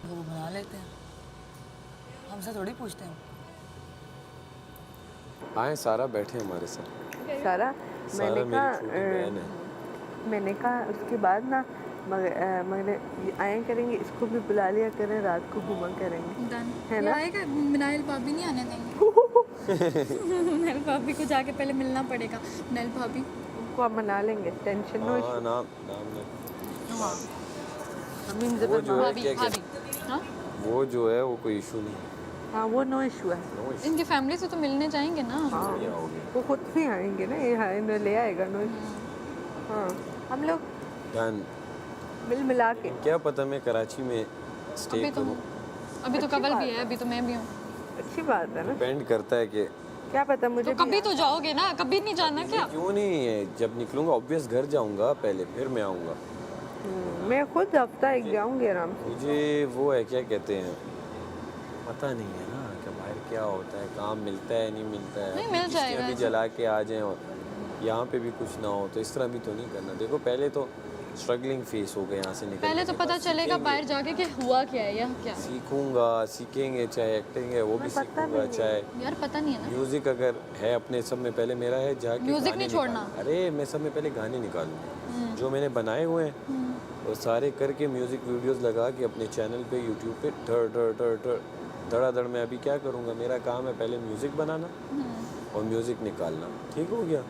तो वो बना लेते हैं, हमसे थोड़ी पूछते हैं। आए सारा बैठे हमारे साथ। सारा सारा मेरी छोटी बहन है। मैंने कहा उसके बाद ना मगर आया करेंगे, इसको भी बुला लिया करें, रात को घूमा करेंगे, है ना? आएगा मिनाइल भाभी नहीं आने देंगे। मिनाइल भाभी को जाके पहले मिलना पड़ेगा। मिनाइल भाभी को हम मना लेंगे, टेंशन नो हाँ, इशू। नाम नहीं। अमीन वो जबर जो है भाभी क्या भाभी हाँ वो जो है वो कोई इशू नहीं है। हाँ वो नो इशू है। नो इशू इनकी फैमिली से तो मिलने जाएंगे ना। हाँ हो गया। वो खुद भी आएंगे ना, ये हाँ इन्हें ले आएगा, नो इशू। हाँ हम लोग डन। मिल मिला के। क्या पता मैं कराची में स्टे अभी तो करूँ। अभी तो कवल भी है, अभी तो मैं भी हूँ। अच्छी बात है ना, डिपेंड करता है कि क्या पता मुझे तो कभी तो जाओगे ना, कभी नहीं जाना क्या? क्यों नहीं है। जब निकलूंगा ऑब्वियस घर जाऊंगा पहले, फिर मैं आऊँगा। मैं खुद हफ्ता एक जाऊंगी आराम से। मुझे वो है क्या कहते हैं, पता नहीं है ना कि बाहर क्या होता है, काम मिलता है नहीं मिलता है। नहीं, मिल जाएगा अभी ऐसा। जला के आ जाएं और यहाँ पे भी कुछ ना हो, तो इस तरह भी तो नहीं करना। देखो पहले तो स्ट्रगलिंग फेस हो गए यहाँ से निकल पहले तो पता चलेगा बाहर जाके कि हुआ क्या है या क्या। सीखूंगा, सीखेंगे, चाहे एक्टिंग है वो भी सीखूंगा, चाहे यार पता नहीं है ना। म्यूजिक अगर है अपने सब में पहले मेरा है जाके म्यूजिक गाने नहीं छोड़ना। निकालूं। अरे मैं सब में पहले गाने निकालूंगा जो मैंने बनाए हुए हैं और सारे करके म्यूजिक वीडियोस लगा के अपने चैनल पे यूट्यूब पे धड़ाधड़ मैं अभी क्या करूँगा, मेरा काम है पहले म्यूजिक बनाना और म्यूजिक निकालना। ठीक हो गया।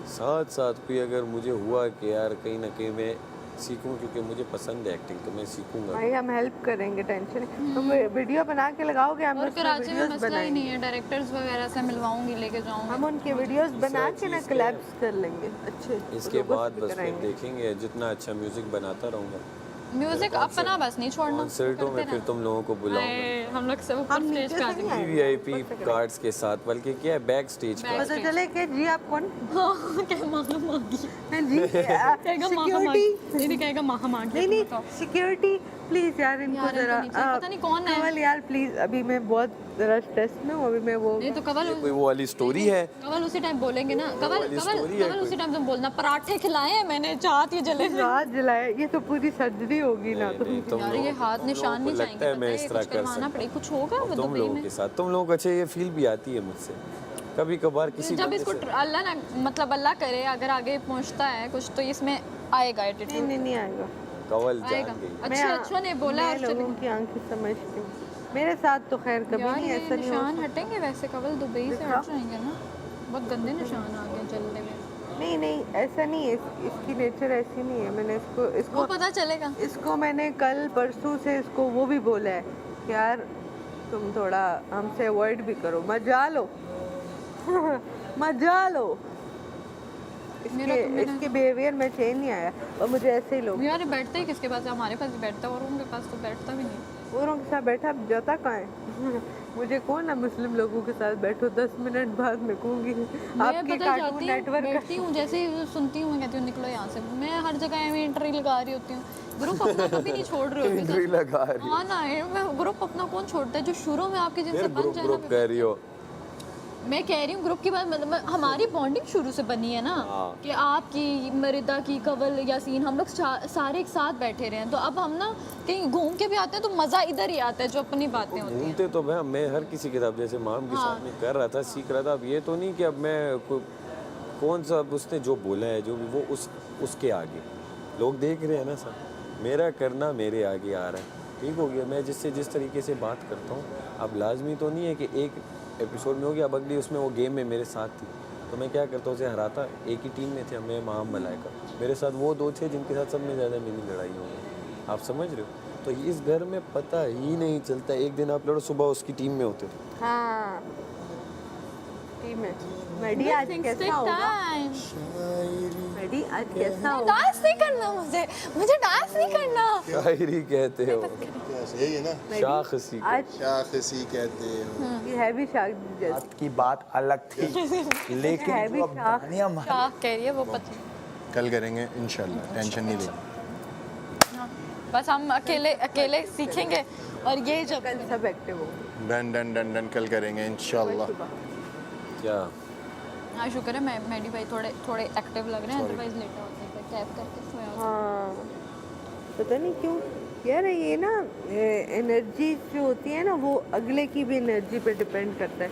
साथ साथ भी अगर मुझे हुआ कि यार कहीं ना कहीं मैं सीखूं, क्योंकि मुझे पसंद है एक्टिंग, तो मैं सीखूंगा। भाई हम हेल्प करेंगे, टेंशन नहीं। तुम वीडियो बना के लगाओगे, हम और उसमें कराची में वीडियोस मसला ही बनाएंगे। नहीं है, डायरेक्टर्स वगैरह से मिलवाऊंगी, लेके जाऊंगी। हम उनके वीडियोस बना के ना चीज़ कोलैब्स कर लेंगे अच्छे। इसके लोगों से बाद भी बस फिर कराएंगे। देखेंगे, जितना अच्छा म्यूजिक बनाता रहूँगा। म्यूजिक अपना बस नहीं छोड़ना। कॉन्सर्टों में फिर तुम लोगों को बुलाऊंगा हम लोग सब ऊपर हम स्टेज नीचे पे आ से नहीं जाएंगे। आएंगे। VIP कार्ड्स के साथ, बल्कि क्या है बैक स्टेज का। पता चले कि जी आप कौन क्या मालूम होगी? हैं जी कहेगा माँ सिक्योरिटी। नहीं कहेगा माँ नहीं नहीं सिक्योरिटी प्लीज यार इनको यार, जरा इनको नीचे पता नहीं कौन है। कवल यार प्लीज, अभी मैं बहुत जरा स्ट्रेस में हूँ, अभी मैं वो नहीं तो कवल कोई वो वाली स्टोरी है। कवल उसी टाइम बोलेंगे ना। कवल वाली कवल story है कवल उसी कोई। टाइम तुम बोलना पराठे खिलाए हैं मैंने, चाहत ये जले हैं। रात जलाए, ये तो पूरी सर्जरी होगी ना। नहीं, नहीं, तुम यार ये लोगों- हाथ तुम निशान लोगों नहीं को जाएंगे, लगता है मैं इस तरह कुछ कर करवाना सकता पड़ेगा, कुछ होगा हूँ। वो तुम दुबई लोगों में। के साथ तुम लोगों को अच्छा ये फील भी आती है मुझसे कभी कभार किसी जब बंदे इसको से। अल्लाह ना मतलब अल्लाह करे अगर आगे पहुंचता है कुछ तो इसमें आएगा नहीं एटीट्यूड नहीं नहीं आएगा। कवल आएगा। जान गई। अच्छा ने बोला मैं और चले लोगों की आंखें समझती हूँ, मेरे साथ तो खैर कभी यार नहीं ये ऐसा नहीं निशान हो। हटेंगे वैसे कवल दुबई से हट जाएंगे ना, बहुत गंदे निशान आ गए जलने में। नहीं नहीं ऐसा नहीं है, इसकी नेचर ऐसी नहीं है। मैंने इसको वो इसको पता चलेगा। इसको मैंने कल परसों से इसको वो भी बोला है कि यार तुम थोड़ा हमसे अवॉइड भी करो, मजा लो मजा लो। इसके बिहेवियर में चेंज नहीं आया और मुझे ऐसे ही लोग यार ये बैठता ही किसके पास है? हमारे पास ही बैठता है और उनके पास तो बैठता भी नहीं। औरों के साथ बैठा जाता कहाँ है मुझे कौन ना मुस्लिम लोगों के साथ बैठो, 10 मिनट बाद मैं कहूँगी मैं आपके पता कार्टून जाती हूँ, नेटवर्क बैठती हूँ, जैसे ही सुनती हूँ मैं कहती हूँ निकलो यहाँ से। मैं हर जगह में एंट्री लगा रही होती हूँ, ग्रुप अपना कभी नहीं छोड़ रही होती। एंट्री लगा रही हाँ ना, मैं ग्रुप अपना कौन छोड़ता है जो शुरू में आपके जिनसे फिर बन ग्रुप जाए ग्रुप ना। कह रही हो। मैं कह रही हूँ ग्रुप की बात, मतलब हमारी बॉन्डिंग शुरू से बनी है ना हाँ। कि आपकी मरिदा की कवल यासीन हम लोग सारे एक साथ बैठे रहे हैं, तो अब हम ना कहीं घूम के भी आते हैं तो मज़ा इधर ही आता है जो अपनी बातें होती हैं। घूमते तो मैं हर किसी के साथ, जैसे माम के साथ में कर रहा था, सीख रहा था। अब ये तो नहीं कि अब मैं कौन सा उसने जो बोला है जो भी वो उसके आगे लोग देख रहे हैं ना सर, मेरा करना मेरे आगे आ रहा है। ठीक हो गया। मैं जिससे जिस तरीके से बात करता हूँ, अब लाजमी तो नहीं है कि एक एपिसोड में हो गया, अब अगली उसमें वो गेम में मेरे साथ थी तो मैं क्या करता हूँ, उसे हराता। एक ही टीम में थे मैं, माम मलाइका, मेरे साथ वो दो थे जिनके साथ सब में ज़्यादा मेरी लड़ाई हो गई। आप समझ रहे हो? तो इस घर में पता ही नहीं चलता। एक दिन आप लड़ो, सुबह उसकी टीम में होते थे। हाँ टीम है। मैडी आज कैसा होगा? मैडी आज कैसा होगा? डांस नहीं करना मुझे डांस नहीं करना। शायरी कहते हो, यही है ना, शाखसी आज शाखसी कहते हो। ये है भी शाख जैसी। आपकी बात अलग थी लेकिन है भी जो अब शाख। दानिया मार- क्या कह रही है वो पता। कल करेंगे इंशाल्लाह, टेंशन नहीं लेंगे। बस हम अकेले सीखेंगे और ये जब कल सब एक्टिव हो डन डन डन डन कल करेंगे इंशाल्लाह। क्या। हाँ शुक्र है मैडी भाई थोड़े एक्टिव लग रहे हैं, अदरवाइज लेटा होते हैं टैप करके सोया होता। हाँ पता नहीं क्यों यार ये ना एनर्जी जो होती है ना वो अगले की भी एनर्जी पे डिपेंड करता है।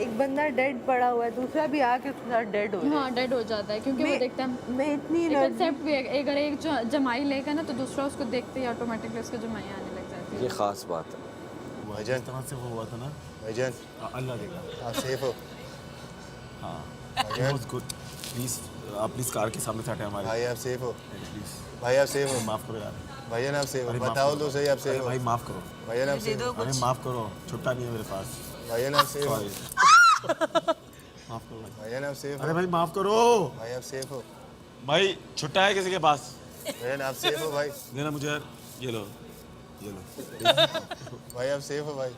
एक बंदा डेड पड़ा हुआ है, दूसरा भी आके उसके साथ डेड हो जाए। हाँ डेड हो जाता है क्योंकि वो देखता है मैं इतनी एक एनर्जी कंसेप्ट भी है, अगर एक जो जमाई लेगा ना तो दूसरा उसको देखते ही ऑटोमेटिकली उसको जमाई आने लग जाती है। ये ख़ास बात है। भाईजान कहाँ से वो हुआ था ना भाईजान अल्लाह देगा आप सेफ हो हाँ भाईजान गुड प्लीज़ आप प्लीज़ कार के सामने से हटे हमारे भाई आप सेफ हो प्लीज़ भाई आप सेफ हो माफ़ करो यार भाईजान आप सेफ हो अरे माफ़ बताओ करो। तो सही आप अरे सेफ हो भाई माफ़ करो भाईजान आप सेफ हो अरे माफ़ करो छुट्टा नहीं है मेरे पास भाईजान आप सेफ हो सॉरी माफ़ करो भाई भाईजान आप सेफ अरे हो भाई माफ़ करो भाई आप सेफ हो भाई छुट्टा है किसी के पास भाईजान आप सेफ हो भाई देना मुझे यार ये लो भाई आप सेफ हो भाई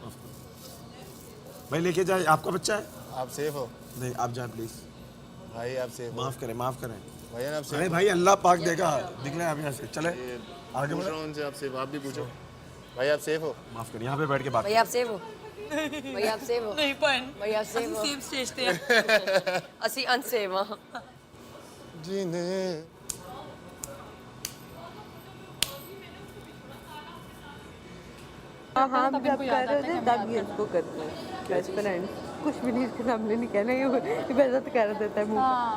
भाई लेके जाए आपका बच्चा है आप सेफ हो नहीं आप जाए प्लीज़ भाई आप सेफ हो माफ़ करें भाईजान आप सेफ अरे भाई अल्लाह पाक देगा निकले आप यहाँ से चले आगे पूछ बढ़ो रहा हूँ उनसे आप सेफ आप भी पूछो भाई आप सेफ हो माफ़ करें यहाँ पे बैठ के बात भैया आप सेव हो भैया आप सेव हो ਨਹੀਂ ਭੈਣ भैया आप सेव हो ਸੇਮ ਸਟੇਜ ਤੇ ਆ ਅਸੀਂ ਅਨਸੇਵ ਹਾਂ जीने हाँ हाँ तब जब इनको याद कर आता है रहे कि थे हम तब ये उसको करते हैं बेस्ट फ्रेंड कुछ भी नहीं इसके सामने नहीं कहना ये बेइज्जत कर देता है मुंह हाँ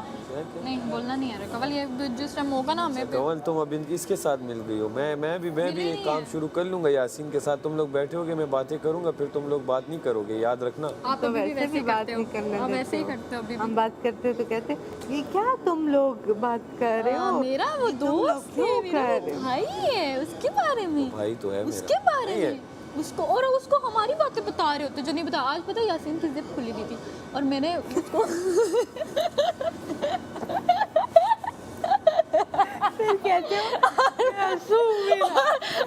नहीं बोलना नहीं है कवल ये जिस टाइम होगा ना हमें कवल तुम अब इसके साथ मिल गई हो मैं भी एक काम शुरू कर लूंगा यासीन के साथ। तुम लोग बैठोगे मैं बातें करूंगा फिर तुम लोग बात नहीं करोगे याद रखना। आप तो अभी भी वैसे वैसे भी ही बात करते नहीं हो करने आप देते वैसे ही हो। करते हो अभी भी हम बात करते हैं तो कहते हैं, ये क्या तुम लोग बात कर रहे हाँ, हो मेरा वो ये तुम लोग दोस्त क्यों है मेरा कर वो रहे हो? भाई है उसके बारे में भाई तो है उसके मेरा बारे नहीं है। में उसको और उसको हमारी बातें बता रहे होते जो नहीं बता। आज पता है यासीन की जिप खुली दी थी और मैंने उसको कहते हो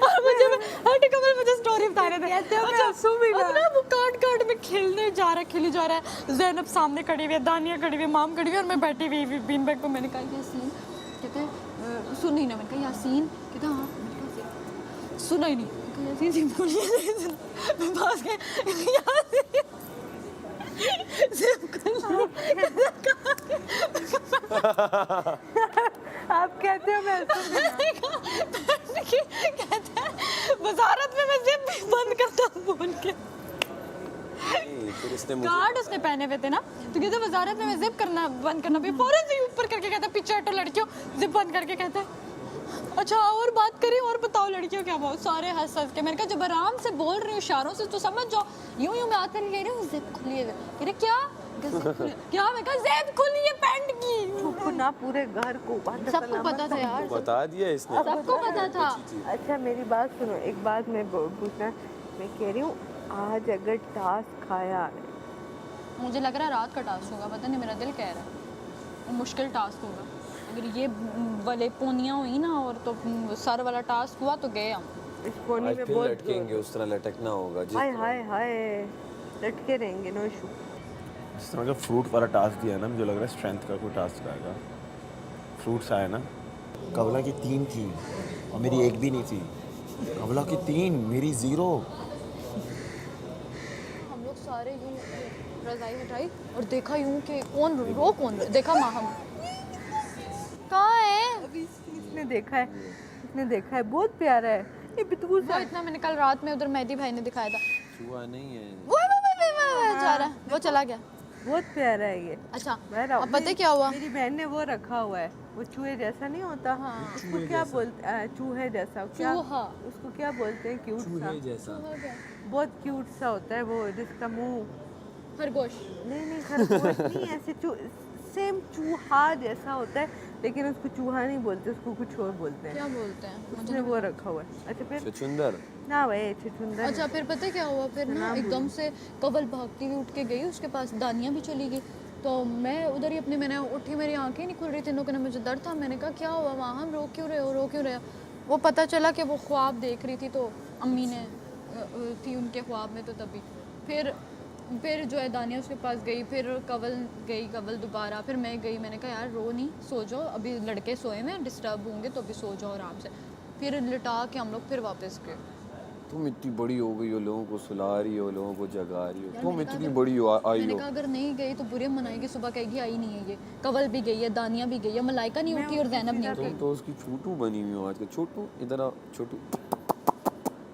और मुझे हट कमल मुझे स्टोरी बता रहे थे कहते हो मैं हंसूं भी ना। अब ना वो काट में खेलने जा रहा है ज़ैनब सामने खड़ी हुई है दानिया खड़ी हुई है माम खड़ी हुई है और मैं बैठी हुई बीन बैग पे। मैंने कहा यासीन कहते सुन नहीं ना मैंने कहा यासीन कहता हाँ मैंने कहा सुना ही नहीं मैंने कहा, यासीन बोलिए मैं पास गए यासीन सिर्फ आप कहते हो मैं हंसूं भी ना। कहता है वजारत में मैं जिप भी बंद करता हूँ बोल के नहीं, फिर इसने मुझे कार्ड उसने पहने हुए थे ना तो कहते वजारत में मैं जिप करना बंद करना भी फौरन से ही ऊपर करके कहता पीछे हटो लड़कियों जिप बंद करके कहता है अच्छा और बात करें और बताओ लड़कियों क्या बात। सारे हंस हंस के मैंने कहा जब आराम से बोल रही हूँ इशारों से तो समझ जाओ यूं मैं हाथ में ले रही हूँ जिप खुली है कह रहे क्या क्या मैं कहा जिप खुली है पैंट की चुप ना पूरे घर को बात सबको पता था यार बता दिया इसने। सबको पता था। अच्छा मेरी बात सुनो एक बात मैं पूछना मैं कह रही हूँ आज अगर टास्क खाया मुझे लग रहा है रात का टास्क होगा पता नहीं मेरा दिल कह रहा है वो मुश्किल टास्क होगा अगर ये वाले पोनियाँ हुई ना और तो सर वाला टास्क हुआ तो गए हम इस फोनी आज में फिर बहुत लटकेंगे उस तरह लटकना होगा जिस हाय हाय हाय लटके रहेंगे नो इशू। जिस तरह का फ्रूट वाला टास्क दिया है ना मुझे लग रहा है स्ट्रेंथ का कोई टास्क आएगा। फ्रूट्स आए ना कवला की 3 थी और मेरी एक भी नहीं थी। कवला की 3 मेरी 0। हम लोग सारे यूं रजाई हटाई और देखा यूं कि कौन देखा माँ हम कहाँ है अभी इसने देखा है बहुत प्यारा है ये बितूर वो इतना मैंने कल रात में उधर मेहदी भाई ने दिखाया था छुआ नहीं है। वो जा रहा है वो चला गया बहुत प्यारा है ये। अच्छा मैं अब पता है क्या हुआ मेरी बहन ने वो रखा हुआ है वो चूहे जैसा नहीं होता उसको क्या बोलते चूहे जैसा क्या चूहा। उसको क्या बोलते हैं क्यूट सा जैसा बहुत क्यूट सा होता है वो जिसका मुंह खरगोश नहीं खरगोश नहीं ऐसे सेम चूहा जैसा होता है लेकिन उसको चूहा नहीं बोलते उसको कुछ और बोलते हैं क्या बोलते हैं उसने वो रखा हुआ है। अच्छा फिर छुछुंदर ना भाई छुछुंदर अच्छा फिर पता है क्या हुआ फिर ना एकदम से कवल भागती हुई उठ के गई उसके पास दानिया भी चली गई तो मैं उधर ही अपनी मैंने उठी मेरी आंखें नहीं खुल रही थी लोगों ने मुझे दर्द था मैंने कहा क्या हुआ वहाँ हम रो क्यों रहे हो वो पता चला कि वो ख्वाब देख रही थी तो अम्मी ने थी उनके ख्वाब में तो तभी फिर जो है दानिया उसके पास गई फिर कवल दोबारा फिर मैं गई मैंने कहा यार रो नहीं सो जाओ अभी लड़के सोए में डिस्टर्ब होंगे तो अभी सो जाओ आराम से फिर लिटा के हम लोग फिर वापस गए। तुम इतनी बड़ी हो गई हो लोगों को सुला रही हो लोगों को जगा रही हो तुम इतनी बड़ी हो आई मैंने हो। कहा अगर नहीं गई तो बुरे मनाएगी सुबह कहेगी आई नहीं है ये कवल भी गई है दानिया भी गई है मलाइका नहीं उठी और जैनब नहीं उठी तुम तो उसकी छोटू बनी हुई हो आजकल। छोटू इधर आओ छोटू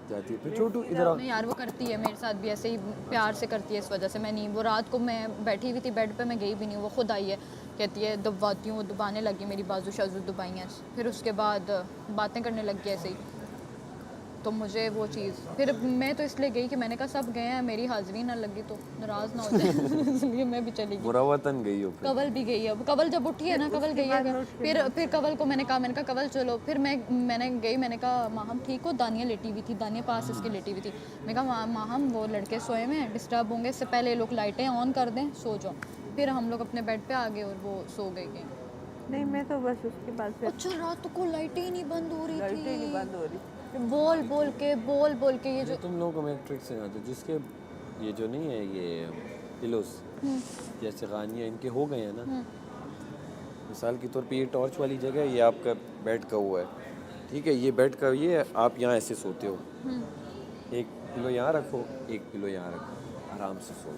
जाती है फिर छोटू इधर आओ। नहीं यार वो करती है मेरे साथ भी ऐसे ही प्यार से करती है, इस वजह से मैं नहीं। वो रात को मैं बैठी हुई थी बेड पे, मैं गई भी नहीं, वो खुद आई है, कहती है दबाती हूँ, वो दबाने लगी मेरी बाजू शाजू दबाई हैं, फिर उसके बाद बातें करने लग गई ऐसे ही। तो मुझे वो चीज़ फिर मैं तो इसलिए गई कि मैंने कहा सब गए हैं, मेरी हाजिरी ना लगी तो नाराज़ ना हो जाए इसलिए मैं भी चली गई। मुरावतन गई हो फिर। कवल भी गई है, अब कवल जब उठी है ना, कवल गई है, फिर कवल को मैंने कहा कवल चलो, फिर मैंने गई, मैंने कहा माहम ठीक हो, दानिया लेटी हुई थी, दानिया पास इसके लेटी हुई थी, मैं कहा माहम वो लड़के सोए हुए हैं, डिस्टर्ब होंगे, इससे पहले लोग लाइटें ऑन कर दें, सो जाओ। फिर हम लोग अपने बेड पे आ गए और वो सो गई। नहीं मैं तो बस उसके बाद से अच्छा रात को लाइटें ही नहीं बंद हो रही लाइटें नहीं थी, बंद हो रही। बोल बोल के ये जो तुम लोगों को मैं एक ट्रिक सिखाता हूँ, जिसके ये जो नहीं है ये पिलोस जैसे गानियाँ इनके हो गए हैं ना, मिसाल के तौर पे ये टॉर्च वाली जगह है, ये आपका बेड का हुआ है, ठीक है, ये बेड का ये आप यहाँ ऐसे सोते हो, एक पिलो यहाँ रखो, एक पिलो यहाँ रखो, आराम से सो।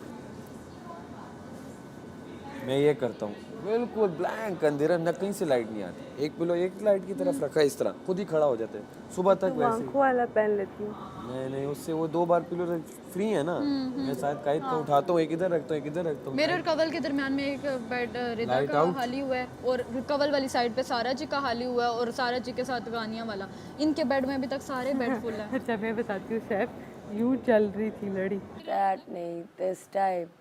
मैं ये करता हूँ, बिल्कुल ब्लैंक अंधेरा, न कहीं से लाइट नहीं आती, एक पिलो एक लाइट की तरफ रखा है, इस तरह खुद ही खड़ा हो जाता है सुबह तक वैसे ही। आंखों वाला पहन लेती हूँ। नहीं उससे वो 2 बार पिलो फ्री है ना, मैं शायद कायद का उठाता हूँ, एक इधर रखता हूँ, एक इधर रखता हूँ। मेरे और कवल के दरमियान में एक बेड रिदा Light का out? हाली हुआ है और कवल वाली साइड पे सारा जी का हाली हुआ है और सारा जी के साथ गानिया वाला। इनके बेड में अभी तक सारे बेड फुल है। अच्छा मैं बताती हूँ शेफ, यूँ चल रही थी लड़ी। That नहीं this time